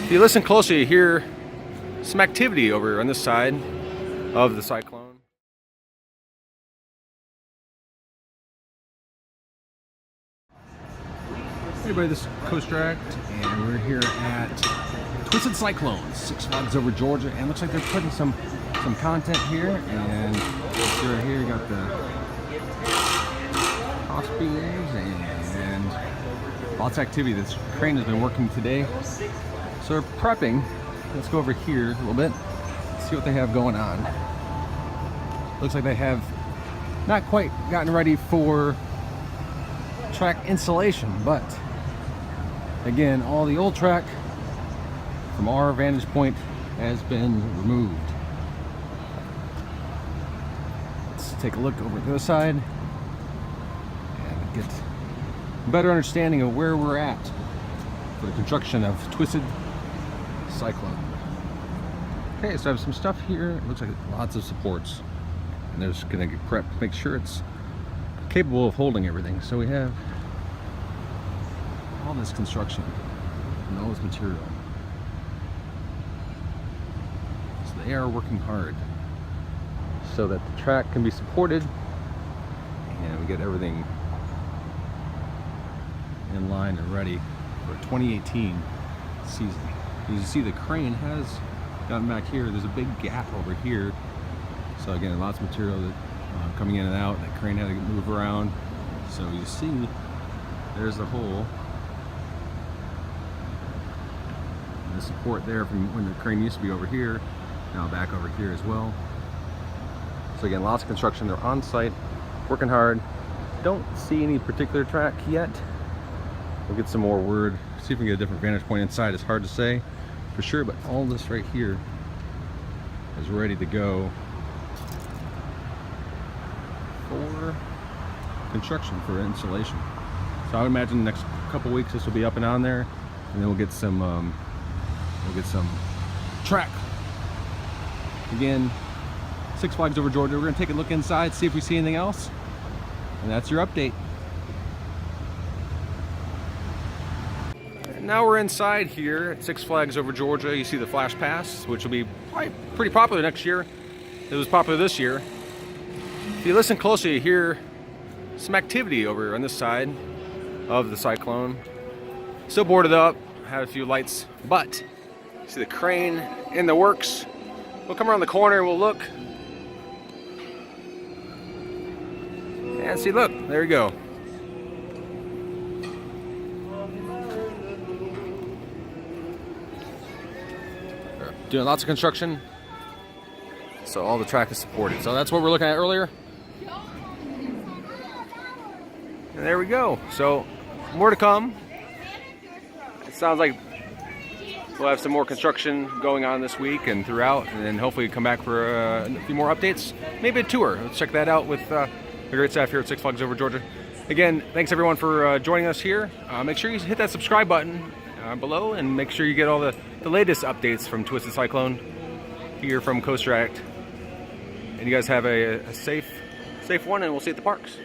If you listen closely, you hear some activity over on this side of the Cyclone. Hey everybody, this is Coast Addict, and we're here at Twisted Cyclone, 6 Flags over Georgia, and it looks like they're putting some content here. And right here you got the cross beams and lots of activity. This crane has been working today, so we're prepping. Let's go over here a little bit, see what they have going on. Looks like they have not quite gotten ready for track installation, but again, all the old track from our vantage point has been removed. Let's take a look over to the other side and get a better understanding of where we're at for the construction of Twisted Cyclone. Okay, so I have some stuff here. It looks like lots of supports, and they're just gonna get prepped, make sure it's capable of holding everything. So we have all this construction and all this material. So they are working hard so that the track can be supported and we get everything in line and ready for 2018 season. As you see, the crane has gotten back here. There's a big gap over here. So again, lots of material that coming in and out. That crane had to move around. So you see, there's the hole. And the support there from when the crane used to be over here, now back over here as well. So again, lots of construction. They're on site, working hard. Don't see any particular track yet. We'll get some more word, see if we can get a different vantage point inside. It's hard to say for sure, but all this right here is ready to go for construction, for installation. So I would imagine the next couple weeks this will be up and on there, and then we'll get some track. Again, 6 Flags over Georgia. We're gonna take a look inside, see if we see anything else, and that's your update. Now we're inside here at 6 Flags over Georgia. You see the Flash Pass, which will be probably pretty popular next year. It was popular this year. If you listen closely, you hear some activity over on this side of the Cyclone. Still boarded up, had a few lights, but you see the crane in the works. We'll come around the corner and we'll look. And see, look, there you go. Doing lots of construction, so all the track is supported. So that's what we're looking at earlier. And there we go. So more to come. It sounds like we'll have some more construction going on this week and throughout, and then hopefully come back for a few more updates, maybe a tour. Let's check that out with the great staff here at 6 Flags over Georgia. Again, thanks everyone for joining us here. Make sure you hit that subscribe button below, and make sure you get all the latest updates from Twisted Cyclone here from Coast Addict. And you guys have a safe one, and we'll see you at the parks.